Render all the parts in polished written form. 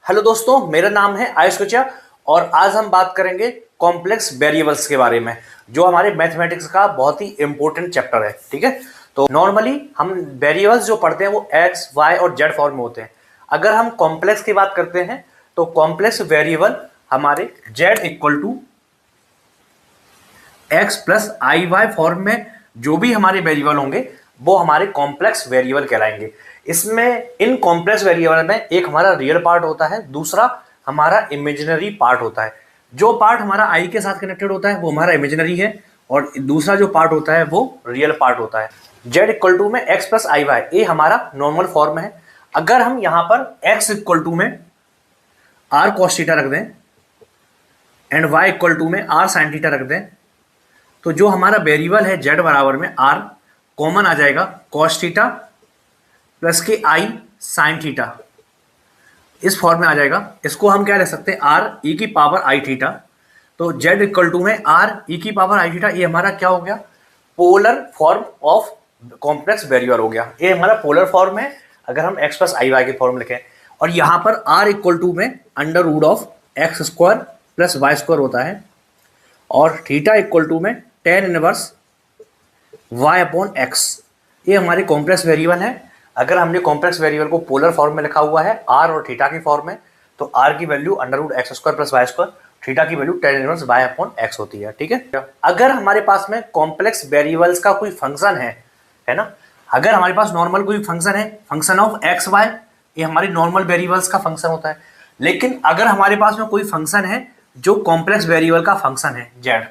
Hello दोस्तों, मेरा नाम है आयुष कुचिया और आज हम बात करेंगे कॉम्प्लेक्स वेरिएबल्स के बारे में, जो हमारे मैथमेटिक्स का बहुत ही इंपॉर्टेंट चैप्टर है। ठीक है, तो नॉर्मली हम वेरिएबल्स जो पढ़ते हैं वो एक्स, वाई और जेड फॉर्म में होते हैं। अगर हम कॉम्प्लेक्स की बात करते हैं तो कॉम्प्लेक्स वेरिएबल हमारे z equal to x plus i y form में जो भी हमारे वेरिएबल होंगे वो हमारे कॉम्प्लेक्स वेरिएबल कहलाएंगे। इसमें इन कॉम्प्लेक्स वेरिएबल में एक हमारा रियल पार्ट होता है, दूसरा हमारा इमेजिनरी पार्ट होता है। जो पार्ट हमारा आई के साथ कनेक्टेड होता है वो हमारा इमेजिनरी है और दूसरा जो पार्ट होता है वो रियल पार्ट होता है। जेड इक्वल टू में एक्स प्लस आई वाई, ये हमारा नॉर्मल फॉर्म है। अगर हम यहां पर एक्स इक्वल टू में आर कॉस थीटा रख दें एंड वाई इक्वल टू में आर साइन थीटा रख दें तो जो हमारा वेरिएबल है जेड बराबर में आर कॉमन आ जाएगा कॉस थीटा प्लस के आई साइन थीटा, इस फॉर्म में आ जाएगा। इसको हम क्या लिख सकते हैं, आर ई की पावर आई थीटा। तो जेड इक्वल टू में आर ई की पावर आई थीटा, ये हमारा क्या हो गया, polar form of complex variable हो गया। ये हमारा पोलर फॉर्म है अगर हम एक्स प्लस आई वाई के फॉर्म लिखें। और यहाँ पर आर इक्वल टू में under root of x square plus y square होता है और थीटा इक्वल टू में tan inverse y upon x, ये हमारे कॉम्प्लेक्स वेरिएबल है। अगर हमने कॉम्प्लेक्स वेरिएबल को पोलर फॉर्म में लिखा हुआ है r और थीटा की फॉर्म में, तो r की value under root x square plus y square, theta की value ten inverse y upon x होती है। ठीक है, अगर हमारे पास में कॉम्प्लेक्स वेरिएबल्स का कोई फंक्शन है ना, अगर हमारे पास नॉर्मल कोई फंक्शन है, फंक्शन ऑफ एक्स वाई, ये हमारी नॉर्मल वेरिएबल्स का फंक्शन होता है। लेकिन अगर हमारे पास में कोई फंक्शन है जो कॉम्प्लेक्स वेरिएबल का फंक्शन है जेड,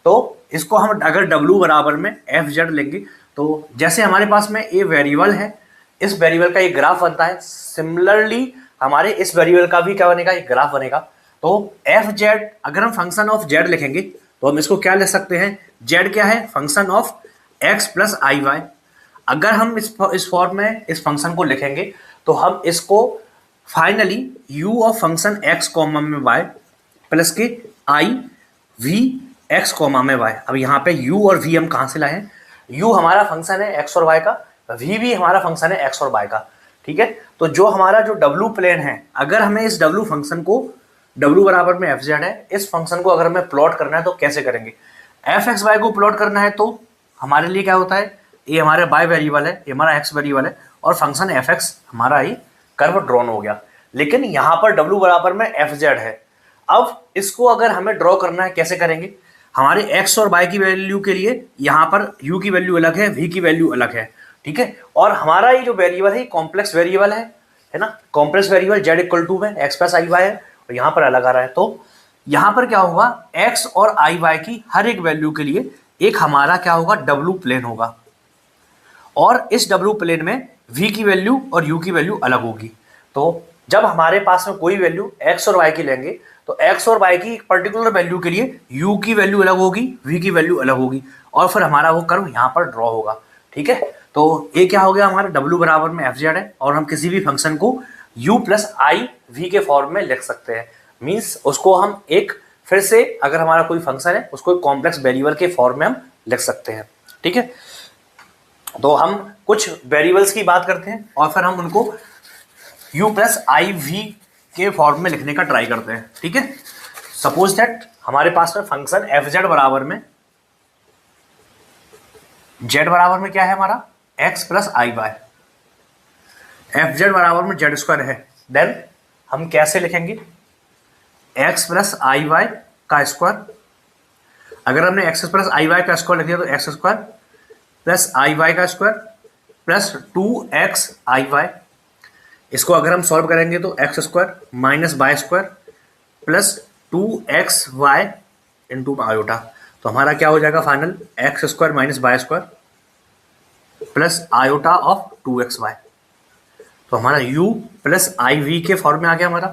तो इसको हम अगर w बराबर में एफ जेड लेंगे तो जैसे हमारे पास में ये वेरिएबल है, इस वेरिएबल का एक ग्राफ बनता है, सिमिलरली हमारे इस वेरिएबल का भी क्या बनेगा, एक ग्राफ बनेगा। तो एफ जेड अगर हम फंक्शन ऑफ जेड लिखेंगे तो हम इसको क्या लिख सकते हैं, जेड क्या है, function of x plus i y. अगर हम इस फॉर्म में इस फंक्शन को लिखेंगे तो हम इसको finally u of function x comma में वाई प्लस के आई वी एक्स कॉमा में वाई। अब यहाँ पे u और v हम कहाँ से लाए हैं, u हमारा फंक्शन है x और y का, v भी हमारा फंक्शन है x और y का। ठीक है, तो जो हमारा जो w प्लेन है, अगर हमें इस w फंक्शन को w बराबर में एफ जेड है, इस फंक्शन को अगर हमें प्लॉट करना है तो कैसे करेंगे, एफ एक्स वाई को प्लॉट करना है तो हमारे लिए क्या होता है, ये हमारे y वेरिएबल है, ये हमारा x वेरिएबल है और फंक्शन एफ एक्स हमारा ही कर्व ड्रॉन हो गया। लेकिन यहाँ पर w बराबर में एफ जेड है। अब इसको अगर हमें ड्रॉ करना है कैसे करेंगे, हमारे x और y की वैल्यू के लिए यहाँ पर u की वैल्यू अलग है, v की वैल्यू अलग है। ठीक है, और हमारा ये जो वेरिएबल है कॉम्प्लेक्स वेरिएबल है ना, complex variable z equal to में x प्लस आई वाई है और यहाँ पर अलग आ रहा है। तो यहाँ पर क्या होगा, x और आई वाई की हर एक वैल्यू के लिए एक हमारा क्या होगा, w प्लेन होगा और इस w प्लेन में v की वैल्यू और u की वैल्यू अलग होगी। तो जब हमारे पास में कोई वैल्यू x और y की लेंगे तो x और y की एक पर्टिकुलर वैल्यू के लिए u की वैल्यू अलग होगी, v की वैल्यू अलग होगी और फिर हमारा वो कर्व यहाँ पर ड्रॉ होगा। ठीक है, तो ये क्या हो गया, हमारा w बराबर में एफ जेड है और हम किसी भी फंक्शन को u प्लस आई वी के फॉर्म में लिख सकते हैं। मीन्स उसको हम एक फिर से अगर हमारा कोई फंक्शन है उसको एक कॉम्प्लेक्स वेरिएबल के फॉर्म में हम लिख सकते हैं। ठीक है, तो हम कुछ वेरिएबल्स की बात करते हैं और फिर हम उनको u प्लस आई वी के फॉर्म में लिखने का ट्राई करते हैं। ठीक है, सपोज दैट हमारे पास में फंक्शन एफ जेड बराबर में जेड बराबर में क्या है हमारा, x plus i y, f z बराबर में जेड स्क्वायर है। देन हम कैसे लिखेंगे, एक्स प्लस आई वाई का स्क्वायर, अगर हमने एक्स प्लस आई वाई का स्क्वायर लिख दिया तो x square plus i y का square plus 2x i y. इसको अगर हम सॉल्व करेंगे तो x square minus y square plus 2x y into iota, तो हमारा क्या हो जाएगा final, x square minus y square plus iota of 2x y. तो हमारा u प्लस आई वी के फॉर्म में आ गया हमारा।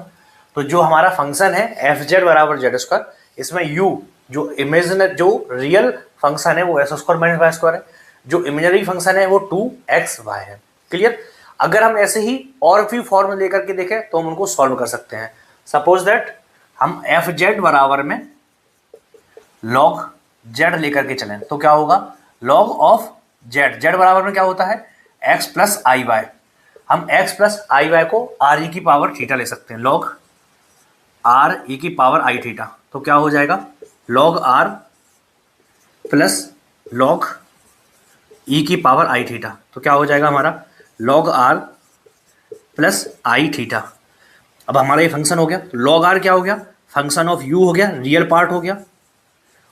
तो जो हमारा फंक्शन है एफ जेड बराबर जेड स्क्वायर, इसमें u जो इमेजिनरी जो रियल फंक्शन है वो x square minus y square है, जो इमेजिनरी फंक्शन है वो 2x वाई है। क्लियर, अगर हम ऐसे ही और भी फॉर्म लेकर के देखें तो हम उनको सॉल्व कर सकते हैं। सपोज दैट हम एफ जेड बराबर में लॉग जेड लेकर के चलें तो क्या होगा, लॉग ऑफ जेड, जेड बराबर में क्या होता है, एक्स प्लस आई वाई। हम x प्लस आई वाई को आर ई की पावर थीटा ले सकते हैं, लॉग आर ई की पावर आई थीटा। तो क्या हो जाएगा, लॉग आर प्लस लॉग ई की पावर आई थीटा। तो क्या हो जाएगा हमारा, log are plus I theta. अब हमारा ये फंक्शन हो गया। लॉग आर क्या हो गया, फंक्शन ऑफ यू हो गया, रियल पार्ट हो गया,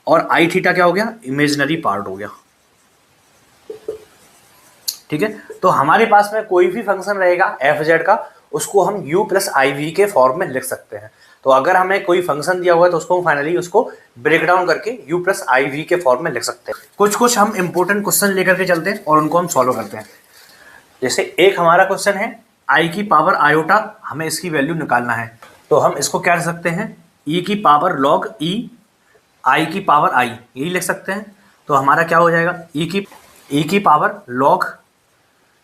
और आई थीटा क्या हो गया, इमेजिनरी पार्ट हो गया। ठीक है, तो हमारे पास में कोई भी फंक्शन रहेगा एफ जेड का, उसको हम u प्लस आई वी के फॉर्म में लिख सकते हैं। तो अगर हमें कोई फंक्शन दिया हुआ है तो उसको हम फाइनली उसको ब्रेक डाउन करके u प्लस आई वी के फॉर्म में लिख सकते हैं। कुछ हम इंपॉर्टेंट क्वेश्चन लेकर के चलते हैं और उनको हम सॉल्व करते हैं। जैसे एक हमारा क्वेश्चन है i की पावर आयोटा, हमें इसकी वैल्यू निकालना है। तो हम इसको क्या लिख सकते हैं, e की पावर लॉग e i की पावर i, यही लिख सकते हैं। तो हमारा क्या हो जाएगा, e की पावर लॉग,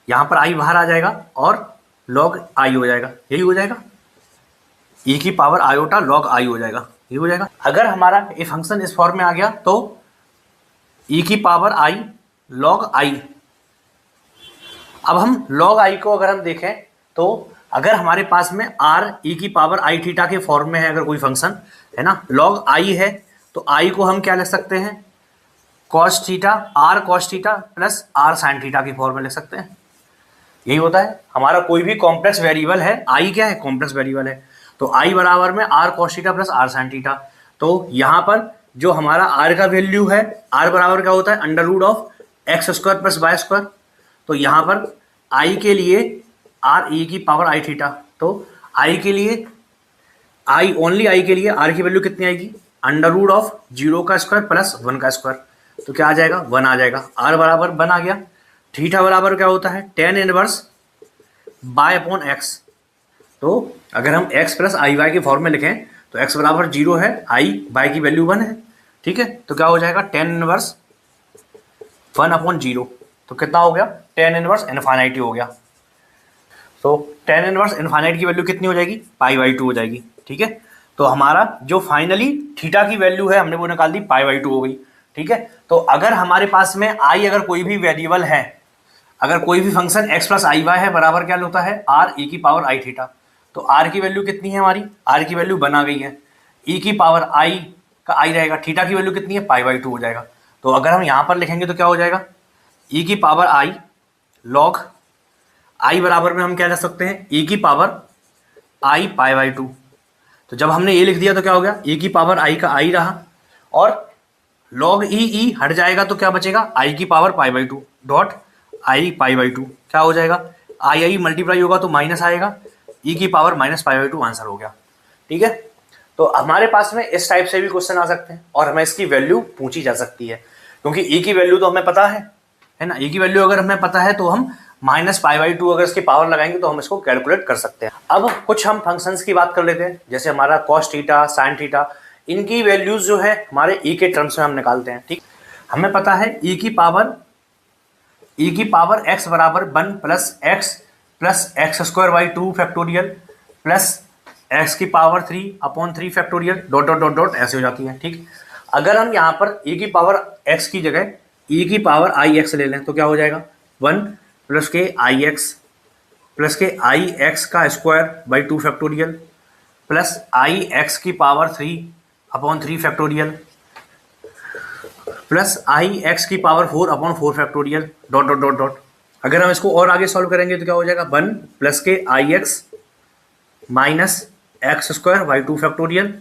यहाँ पर i बाहर आ जाएगा और लॉग i हो जाएगा, यही हो जाएगा। e की पावर आयोटा लॉग i हो जाएगा, यही हो जाएगा। अगर हमारा ये फंक्शन इस फॉर्म में आ गया तो e की पावर i लॉग i। अब हम लॉग i को अगर हम देखें तो अगर हमारे पास में r e की पावर i थीटा के फॉर्म में है, अगर कोई फंक्शन है ना, लॉग i है, तो i को हम क्या लिख सकते हैं, cos theta, r cos theta plus r sine theta की फॉर्म में लिख सकते हैं। यही होता है हमारा कोई भी कॉम्प्लेक्स वेरिएबल है, i क्या है, कॉम्प्लेक्स वेरिएबल है, तो i बराबर में r cos theta plus r sine theta. तो यहाँ पर जो हमारा r का वैल्यू है, r बराबर क्या होता है, under root of x square plus y square. तो यहाँ पर i के लिए r e की पावर आई थीटा, तो i के लिए i ओनली i के लिए r की वैल्यू कितनी आएगी, अंडर रूट ऑफ 0 का स्क्वायर प्लस 1 का स्क्वायर। तो क्या आ जाएगा, 1 आ जाएगा। r बराबर 1 आ गया। थीटा बराबर क्या होता है, tan inverse by upon x. तो अगर हम x प्लस आई वाई के फॉर्म में लिखें तो x बराबर 0 है, i वाई की वैल्यू 1 है। ठीक है, तो क्या हो जाएगा, टेन इनवर्स 1 अपॉन 0। तो कितना हो गया, टेन इनवर्स इनफाइनाइटी हो गया। तो टेन इनवर्स इनफाइनाइट की वैल्यू कितनी हो जाएगी, पाई बाई 2 हो जाएगी। ठीक है, तो हमारा जो फाइनली थीटा की वैल्यू है हमने वो निकाल दी, पाई बाई 2 हो गई। ठीक है, तो अगर हमारे पास में i अगर कोई भी वेरिएबल है, अगर कोई भी function x plus i y है, बराबर क्या होता है, r e की पावर आई थीटा। तो r की वैल्यू कितनी है हमारी, r की वैल्यू 1 आ गई है, e की पावर i का i रहेगा, थीटा की वैल्यू कितनी है, पाई बाई 2 हो जाएगा। तो अगर हम यहाँ पर लिखेंगे तो क्या हो जाएगा, e की पावर i लॉग i बराबर में हम क्या लिख सकते हैं, e की पावर i पाई बाई 2। तो जब हमने ये लिख दिया तो क्या हो गया, e की पावर i का i रहा और लॉग e हट जाएगा तो क्या बचेगा, i की power pi by 2 dot i pi by 2। क्या हो जाएगा, i मल्टीप्लाई होगा तो माइनस आएगा, e की power minus pi by 2 answer हो गया। ठीक है, तो हमारे पास में इस टाइप से भी क्वेश्चन आ सकते हैं और हमें इसकी वैल्यू पूछी जा सकती है, क्योंकि e की वैल्यू तो हमें पता है ना, e की वैल्यू अगर हमें पता है तो हम माइनस पाई बाई 2 अगर इसकी पावर लगाएंगे तो हम इसको कैलकुलेट कर सकते हैं। अब कुछ हम फंक्शंस की बात कर लेते हैं, जैसे हमारा कॉस थीटा, साइन थीटा, इनकी वैल्यूज जो है हमारे e के टर्म्स में हम निकालते हैं। ठीक, हमें पता है e की पावर x बराबर 1 plus x square by 2 factorial plus x की power 3 upon 3 factorial dot dot dot dot ऐसे हो जाती है। ठीक, अगर हम यहाँ पर e की पावर x की जगह e की पावर ix ले लें तो क्या हो जाएगा, 1 प्लस के आई एक्स का square by 2 factorial plus i x की power 3 upon 3 factorial plus i x की power 4 upon 4 factorial dot dot dot dot. अगर हम इसको और आगे सॉल्व करेंगे तो क्या हो जाएगा, 1 प्लस के i x minus x square by 2 factorial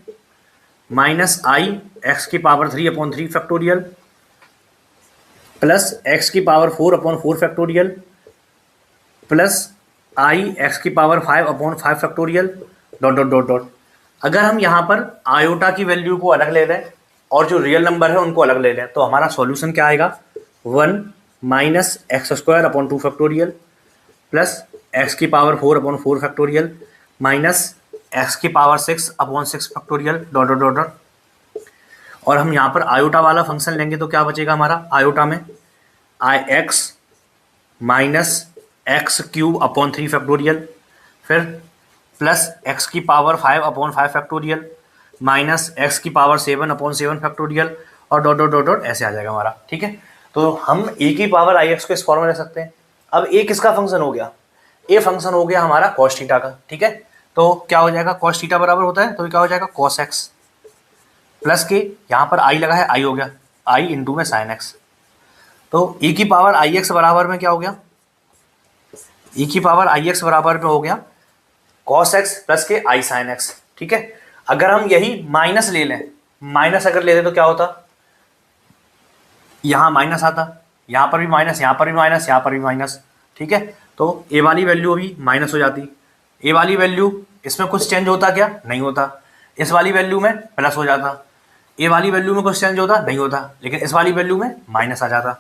minus i x की power 3 upon 3 factorial plus x की power 4 upon 4 factorial plus i x की power 5 upon 5 factorial dot dot dot dot. अगर हम यहाँ पर आयोटा की वैल्यू को अलग ले लें और जो रियल नंबर है उनको अलग ले लें तो हमारा सॉल्यूशन क्या आएगा, 1 minus x square upon 2 factorial plus x की power 4 upon 4 factorial minus x की power 6 upon 6 factorial dot dot dot dot. और हम यहाँ पर आयोटा वाला फंक्शन लेंगे तो क्या बचेगा हमारा, आयोटा में i x minus x cube upon 3 factorial फिर प्लस एक्स की power 5 upon 5 factorial minus x की पावर 7 अपॉन 7 फैक्टोरियल और डॉट डॉट डॉट डॉट ऐसे आ जाएगा हमारा। ठीक है, तो हम ए की पावर आई एक्स को इस फॉर्म में ले सकते हैं। अब ए किसका फंक्शन हो गया, ए फंक्शन हो गया हमारा कॉस थीटा का, ठीक है। तो क्या हो जाएगा, कॉस थीटा बराबर होता है तो क्या हो जाएगा कॉस एक्स प्लस के, यहाँ पर आई लगा है, आई हो गया आई इंटू में साइन एक्स। तो ई की पावर आई एक्स बराबर में क्या हो गया, ई की पावर आई एक्स बराबर में हो गया कॉस एक्स प्लस के आई साइन एक्स, ठीक है। अगर हम यही माइनस ले लें, माइनस अगर ले लें तो क्या होता, यहाँ माइनस आता, यहाँ पर भी माइनस, यहाँ पर भी माइनस, यहाँ पर भी माइनस, ठीक है। तो ए वाली वैल्यू अभी माइनस हो जाती, ए वाली वैल्यू इसमें कुछ चेंज होता क्या, नहीं होता। इस वाली वैल्यू में प्लस हो जाता, ए वाली वैल्यू में कुछ चेंज होता, नहीं होता, लेकिन इस वाली वैल्यू में माइनस आ जाता,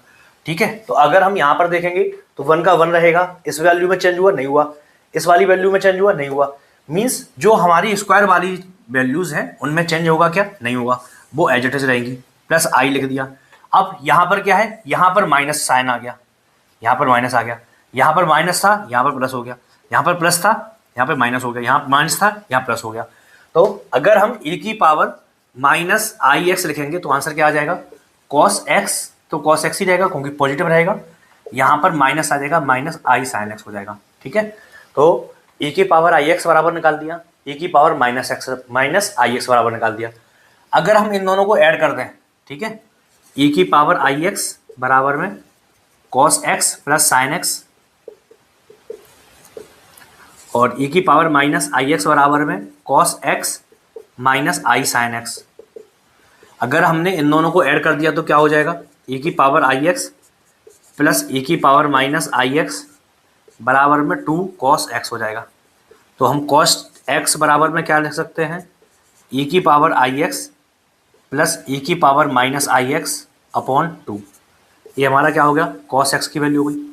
ठीक है। तो अगर हम यहाँ पर देखेंगे तो 1 का 1 रहेगा, इस वैल्यू में चेंज हुआ नहीं हुआ, इस वाली वैल्यू में चेंज हुआ नहीं हुआ, मीन्स जो हमारी स्क्वायर वाली वैल्यूज हैं उनमें चेंज होगा क्या, नहीं होगा, वो एज इट इज रहेंगी। प्लस आई लिख दिया। अब यहाँ पर क्या है, यहाँ पर माइनस साइन आ गया, यहाँ पर माइनस आ गया, यहाँ पर माइनस था, यहाँ पर प्लस हो गया, यहाँ पर प्लस था, यहाँ पर माइनस हो गया, यहाँ माइनस था, यहाँ प्लस हो गया। तो अगर हम ए की पावर माइनस आई एक्स लिखेंगे तो आंसर क्या आ जाएगा, कॉस एक्स, तो कॉस एक्स ही रहेगा क्योंकि पॉजिटिव रहेगा, यहाँ पर माइनस आ जाएगा, माइनस आई साइन एक्स हो जाएगा, ठीक है। तो ए की पावर आई एक्स बराबर निकाल दिया, ए की power minus x minus i x बराबर निकाल दिया। अगर हम इन दोनों को ऐड कर दें, ठीक है, ए की पावर आई एक्स बराबर में cos x plus sine x और ए की पावर माइनस आई एक्स बराबर में कॉस एक्स माइनस आई साइन एक्स, अगर हमने इन दोनों को ऐड कर दिया तो क्या हो जाएगा, ए की पावर आई एक्स प्लस ए की पावर माइनस आई एक्स बराबर में 2 कॉस एक्स हो जाएगा। तो हम कॉस एक्स बराबर में क्या लिख सकते हैं, ए की पावर आई एक्स प्लस ए की power minus i x upon 2, ये हमारा क्या हो गया, कॉस एक्स की वैल्यू हो गई।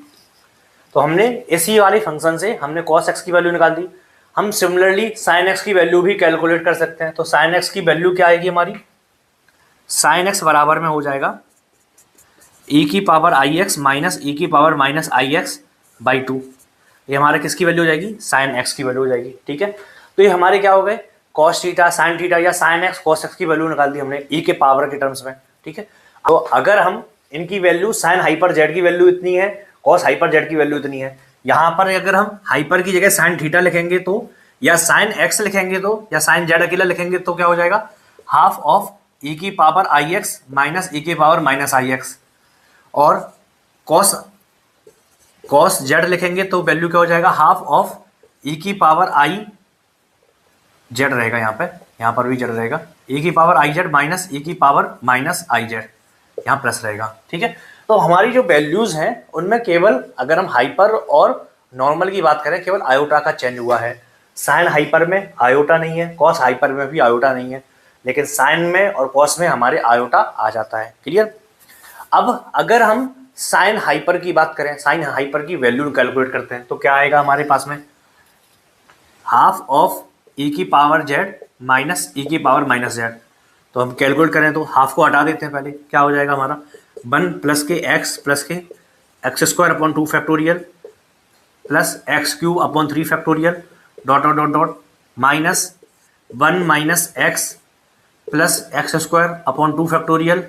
तो हमने इसी वाली फंक्शन से हमने कॉस एक्स की वैल्यू निकाल दी। हम सिमिलरली साइन एक्स की वैल्यू भी कैलकुलेट कर सकते हैं। तो साइन एक्स की वैल्यू क्या आएगी हमारी, साइन एक्स बराबर में हो जाएगा e की पावर आई एक्स माइनस ई की power minus i x by 2, ये हमारे किसकी वैल्यू हो जाएगी, साइन एक्स की वैल्यू हो जाएगी, ठीक है। तो ये हमारे क्या हो गए, कॉस थीटा साइन थीटा या साइन एक्स कॉस एक्स की वैल्यू निकाल दी हमने e के पावर के टर्म्स में, ठीक है। तो अगर हम इनकी वैल्यू साइन हाइपर जेड की वैल्यू इतनी है, कॉस हाइपर जेड की वैल्यू इतनी है, यहाँ पर अगर हम हाइपर की जगह साइन थीटा लिखेंगे तो, या साइन एक्स लिखेंगे तो, या साइन जेड अकेला लिखेंगे तो क्या हो जाएगा, हाफ ऑफ ई की पावर आई एक्स माइनस ई की पावर माइनस आई एक्स, और कॉस जेड लिखेंगे तो वैल्यू क्या हो जाएगा, हाफ ऑफ ई की पावर आई जेड रहेगा, यहाँ पर भी जेड रहेगा, ई की पावर आई जेड माइनस ई की पावर माइनस आई जेड, यहाँ प्लस रहेगा, ठीक है। तो हमारी जो वैल्यूज हैं उनमें केवल अगर हम हाइपर और नॉर्मल की बात करें केवल आयोटा का चेंज हुआ है। साइन हाइपर में आयोटा नहीं है, कॉस हाइपर में भी आयोटा नहीं है, लेकिन साइन में और कॉस में हमारे आयोटा आ जाता है, क्लियर। अब अगर हम साइन हाइपर की बात करें, साइन हाइपर की वैल्यू कैलकुलेट करते हैं तो क्या आएगा हमारे पास में, हाफ ऑफ ई की पावर जेड माइनस ई की पावर माइनस जेड। तो हम कैलकुलेट करें तो हाफ को हटा देते हैं पहले, क्या हो जाएगा हमारा 1 प्लस के x square upon 2 factorial plus x cube upon 3 factorial dot dot dot dot minus 1 minus x plus x square upon 2 factorial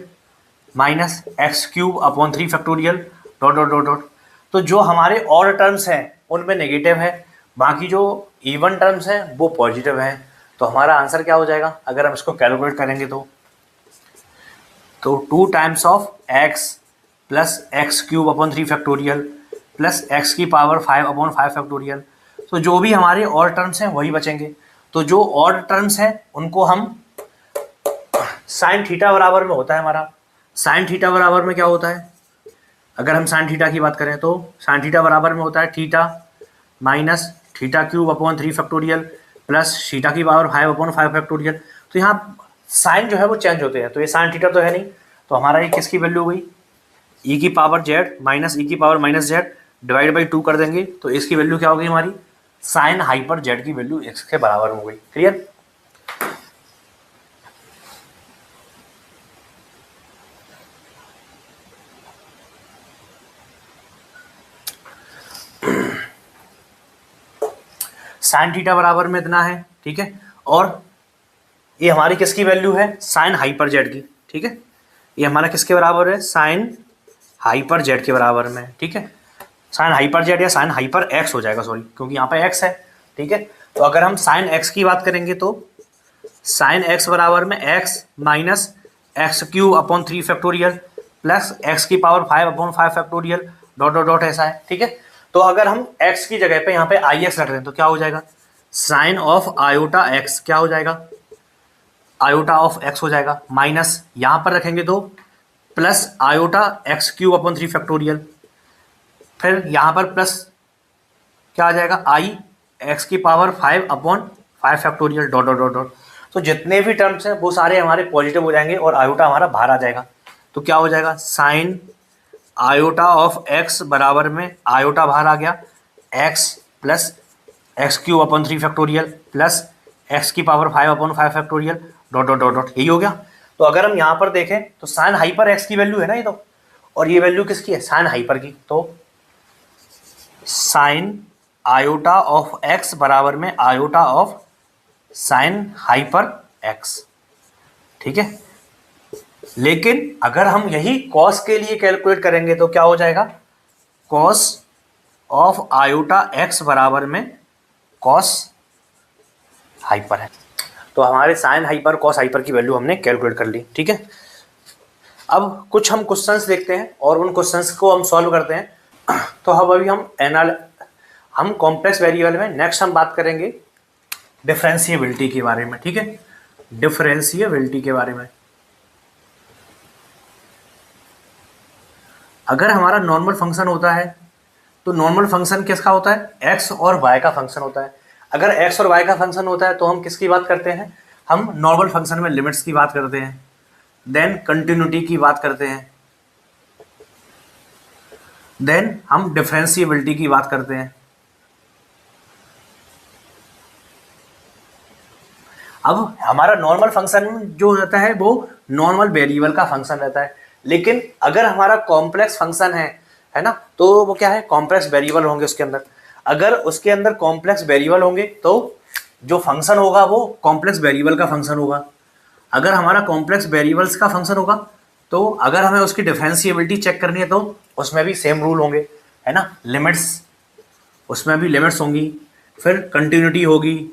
minus x cube upon 3 factorial dot dot dot dot. तो जो हमारे और terms हैं उनमें negative है, बाकी जो even terms हैं वो पॉजिटिव हैं। तो हमारा आंसर क्या हो जाएगा अगर हम इसको कैलकुलेट करेंगे तो 2 times of x plus x cube upon 3 factorial plus x की पावर 5 अपॉन 5 फैक्टोरियल। तो जो भी हमारे और टर्म्स हैं वही बचेंगे। तो जो और टर्म्स हैं उनको हम साइन थीटा बराबर में होता है हमारा, साइन थीटा बराबर में क्या होता है, अगर हम साइन थीटा की बात करें तो साइन थीटा बराबर में होता है theta minus theta cube upon 3 factorial plus theta की पावर 5 अपॉन 5 फैक्टोरियल। तो यहाँ साइन जो है वो चेंज होते हैं, तो ये साइन थीटा तो है नहीं, तो हमारा ये किसकी वैल्यू हो गई, ई की पावर जेड माइनस ई की power minus Z divide by 2 कर देंगे तो इसकी वैल्यू क्या होगी हमारी, साइन हाइपर जेड की वैल्यू एक्स के बराबर हो गई। क्लियर। साइन थीटा बराबर में इतना है, ठीक है, और ये हमारी किसकी वैल्यू है, साइन हाइपर जेड की, ठीक है। ये हमारा किसके बराबर है, साइन हाइपर जेड के बराबर में, ठीक है। साइन हाइपर जेड या साइन हाइपर एक्स हो जाएगा, सॉरी, क्योंकि यहाँ पे एक्स है, ठीक है। तो अगर हम साइन एक्स की बात करेंगे तो साइन एक्स बराबर में x minus x cube upon 3 factorial plus x की power 5 upon 5 factorial dot dot dot ऐसा है, ठीक है। तो अगर हम एक्स की जगह पे यहाँ पे आई एक्स रख रहे हैं तो क्या हो जाएगा, साइन ऑफ आयोटा एक्स क्या हो जाएगा, आयोटा ऑफ एक्स हो जाएगा, माइनस यहाँ पर रखेंगे तो plus iota x cube upon 3 factorial, फिर यहाँ पर प्लस क्या आ जाएगा, आई एक्स की power 5 upon 5 factorial dot dot dot dot. तो जितने भी टर्म्स हैं वो सारे हमारे पॉजिटिव हो जाएंगे और आयोटा हमारा बाहर आ जाएगा। तो क्या हो जाएगा, साइन आयोटा ऑफ एक्स बराबर में आयोटा बाहर आ गया, x plus x cube upon 3 factorial plus x की power 5 upon 5 factorial dot dot dot dot, यही हो गया। तो अगर हम यहाँ पर देखें तो साइन हाइपर एक्स की वैल्यू है ना ये, तो और ये वैल्यू किसकी है, साइन हाइपर की। तो साइन आयोटा ऑफ एक्स बराबर में iota of sine hyper x, ठीक है। लेकिन अगर हम यही कॉस के लिए कैलकुलेट करेंगे तो क्या हो जाएगा, कॉस ऑफ आयोटा एक्स बराबर में कॉस हाइपर है। तो हमारे साइन हाइपर कॉस हाइपर की वैल्यू हमने कैलकुलेट कर ली, ठीक है। अब कुछ हम क्वेश्चंस देखते हैं और उन क्वेश्चंस को हम सॉल्व करते हैं। तो अब अभी हम कॉम्प्लेक्स वेरिएबल में नेक्स्ट हम बात करेंगे डिफरेंशिएबिलिटी के बारे में, ठीक है, डिफरेंशिएबिलिटी के बारे में। अगर हमारा नॉर्मल फंक्शन होता है तो नॉर्मल फंक्शन किसका होता है, एक्स और वाई का फंक्शन होता है। अगर एक्स और वाई का फंक्शन होता है तो हम किसकी बात करते हैं, हम नॉर्मल फंक्शन में लिमिट्स की बात करते हैं, देन कंटिन्यूटी की बात करते हैं, देन हम डिफरेंशिएबिलिटी की बात करते हैं। अब हमारा नॉर्मल फंक्शन जो रहता है वो नॉर्मल वेरिएबल का फंक्शन रहता है, लेकिन अगर हमारा कॉम्प्लेक्स फंक्शन है ना, तो वो क्या है, कॉम्प्लेक्स वेरिएबल होंगे उसके अंदर। अगर उसके अंदर कॉम्प्लेक्स वेरिएबल होंगे तो जो फंक्शन होगा वो कॉम्प्लेक्स वेरिएबल का फंक्शन होगा। अगर हमारा कॉम्प्लेक्स वेरिएबल्स का फंक्शन होगा तो अगर हमें उसकी डिफरेंशिएबिलिटी चेक करनी है तो उसमें भी सेम रूल होंगे, है ना, लिमिट्स, उसमें भी लिमिट्स होंगी, फिर कंटिन्यूटी होगी,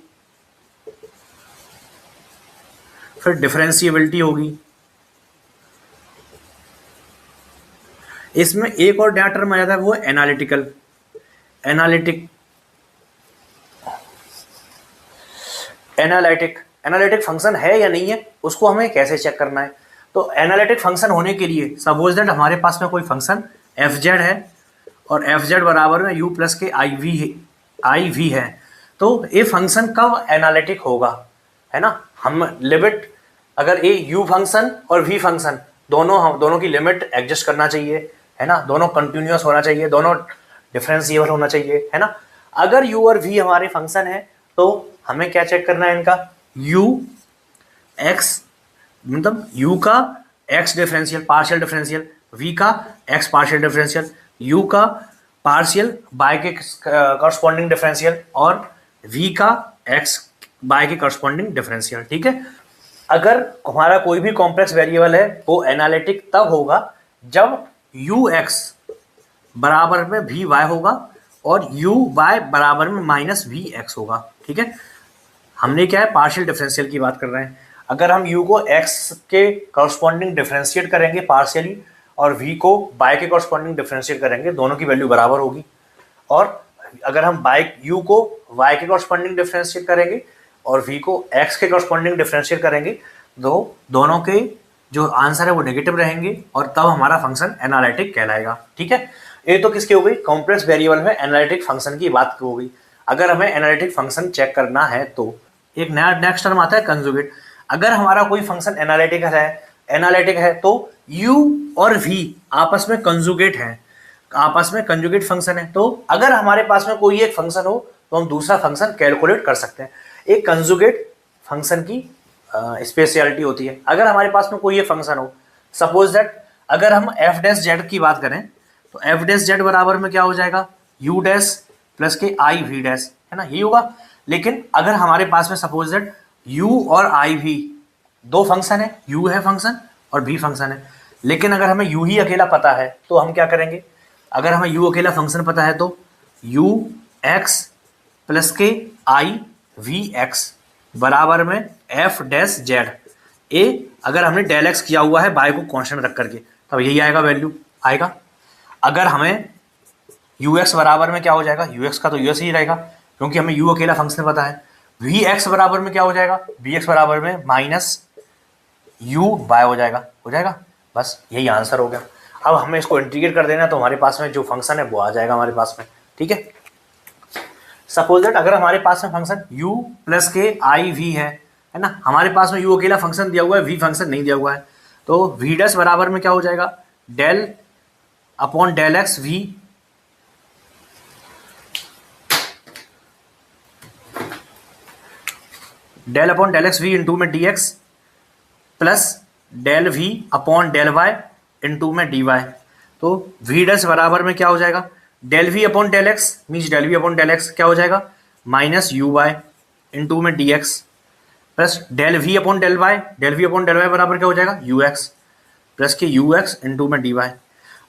फिर डिफरेंशिएबिलिटी होगी। इसमें एक और नया टर्म आ जाता है, वो एनालिटिकल, एनालिटिक फंक्शन है या नहीं है उसको हमें कैसे चेक करना है। तो एनालिटिक फंक्शन होने के लिए सपोज दैट हमारे पास में कोई फंक्शन एफ जेड है और एफ जेड बराबर में यू प्लस के आई वी है, तो ये फंक्शन कब एनालिटिक होगा, है ना, हम लिमिट, अगर ये यू फंक्शन और वी फंक्शन दोनों की लिमिट एडजस्ट करना चाहिए, है ना, दोनों कंटिन्यूअस होना चाहिए, दोनों डिफरेंशिएबल होना चाहिए, है ना। अगर यू और वी हमारे फंक्शन है तो हमें क्या चेक करना है, इनका यू एक्स, मतलब यू का x differential partial differential, v का एक्स पार्शियल डिफरेंशियल, यू का पार्शियल बाय के करस्पॉन्डिंग डिफरेंशियल और वी का एक्स बाय के करस्पॉन्डिंग डिफरेंशियल, ठीक है। अगर हमारा कोई भी कॉम्प्लेक्स वेरिएबल है वो एनालिटिक तब होगा जब यू एक्स बराबर में वी वाई होगा और यू वाई बराबर में माइनस वी एक्स होगा, ठीक है। हमने क्या है, पार्शियल डिफरेंशियल की बात कर रहे हैं। अगर हम यू को एक्स के करस्पॉन्डिंग डिफरेंशिएट करेंगे पार्शियली और वी को बाय के करस्पॉन्डिंग डिफरेंशिएट करेंगे, दोनों की वैल्यू बराबर होगी। और अगर हम बाय यू को वाई के करस्पॉन्डिंग डिफरेंशिएट करेंगे और वी को एक्स के करस्पॉन्डिंग डिफरेंशिएट करेंगे तो दोनों के जो आंसर है वो नेगेटिव रहेंगे और तब हमारा फंक्शन एनालिटिक कहलाएगा, ठीक है। ये तो किसकी हो गई, कॉम्प्लेक्स वेरिएबल में एनालिटिक फंक्शन की बात हो गई। अगर हमें एनालिटिक फंक्शन चेक करना है तो एक नया नेक्स्ट टर्म आता है कंजुगेट। अगर हमारा कोई फंक्शन एनालिटिक है तो u और v आपस में कंजुगेट है, आपस में कंजुगेट फंक्शन है। तो अगर हमारे पास में कोई एक फंक्शन हो तो हम दूसरा फंक्शन कैलकुलेट कर सकते हैं। एक कंजुगेट फंक्शन की स्पेशलिटी होती है। अगर हमारे पास में कोई एक फंक्शन हो, सपोज दैट अगर हम एफ डैश जेड की बात करें तो एफ डैश जेड बराबर में क्या हो जाएगा, यू डैश प्लस के आई वी डैश, है ना, यही होगा। लेकिन अगर हमारे पास में सपोज दैट u और आई वी दो फंक्शन है, u है फंक्शन और v फंक्शन है, लेकिन अगर हमें u ही अकेला पता है तो हम क्या करेंगे, अगर हमें u अकेला फंक्शन पता है तो u x प्लस के आई वी एक्स बराबर में एफ डैश जेड ए। अगर हमने डेल एक्स किया हुआ है बाय को कांस्टेंट रख करके तब यही आएगा, वैल्यू आएगा। अगर हमें यू एक्स बराबर में क्या हो जाएगा, यू एक्स का तो यू एक्स ही रहेगा क्योंकि हमें यू अकेला फंक्शन पता है। वी एक्स बराबर में क्या हो जाएगा, वी एक्स बराबर में माइनस यू बाय हो जाएगा। बस यही आंसर हो गया। अब हमें इसको इंटीग्रेट कर देना तो हमारे पास में जो फंक्शन है वो आ जाएगा हमारे पास में। ठीक है, सपोज दैट अगर हमारे पास में फंक्शन u प्लस के आई वी है ना, हमारे पास में u अकेला फंक्शन दिया हुआ है, v फंक्शन नहीं दिया हुआ है, तो v डैश बराबर में क्या हो जाएगा, del upon del x v del upon del x v into में d x plus del v upon del y into में डी वाई। तो v डैश बराबर में क्या हो जाएगा, del v upon del x means del v upon del x क्या हो जाएगा, माइनस यू वाई इंटू में d x plus del v upon del y बराबर क्या हो जाएगा, यू एक्स प्लस के यू एक्स इंटू में डी वाई।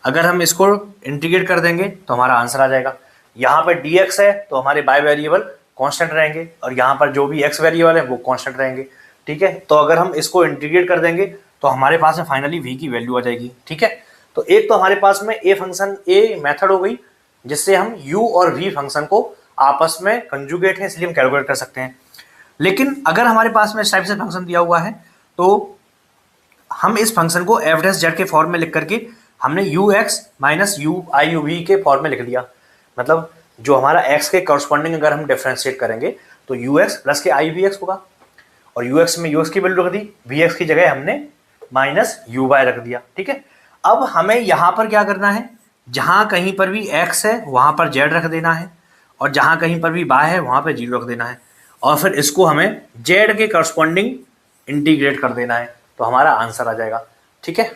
अगर हम इसको इंटीग्रेट कर देंगे तो हमारा आंसर आ जाएगा। यहाँ पर डी एक्स है तो हमारे बाय वेरिएबल कांस्टेंट रहेंगे और यहाँ पर जो भी एक्स वेरिएबल है वो कांस्टेंट रहेंगे। ठीक है, तो अगर हम इसको इंटीग्रेट कर देंगे तो हमारे पास में फाइनली v की वैल्यू आ जाएगी। ठीक है, तो एक तो हमारे पास में ए मेथड हो गई जिससे हम u और v फंक्शन को आपस में कंजुगेट है इसलिए हम कैलकुलेट कर सकते हैं। लेकिन अगर हमारे पास में इस टाइप से फंक्शन दिया हुआ है तो हम इस फंक्शन को एफ डैश जेड के फॉर्म में लिख करके हमने u x minus u i u v के फॉर्म में लिख दिया। मतलब जो हमारा x के करस्पॉन्डिंग अगर हम डिफ्रेंशिएट करेंगे तो यू एक्स प्लस के आई वी एक्स होगा और यू एक्स में यू एक्स की वैल्यू रख दी, वी एक्स की जगह हमने माइनस यू वाई रख दिया। ठीक है, अब हमें यहाँ पर क्या करना है, जहाँ कहीं पर भी x है वहाँ पर z रख देना है और जहाँ कहीं पर भी y है वहाँ पर 0 रख देना है और फिर इसको हमें z के करस्पॉन्डिंग इंटीग्रेट कर देना है तो हमारा आंसर आ जाएगा। ठीक है।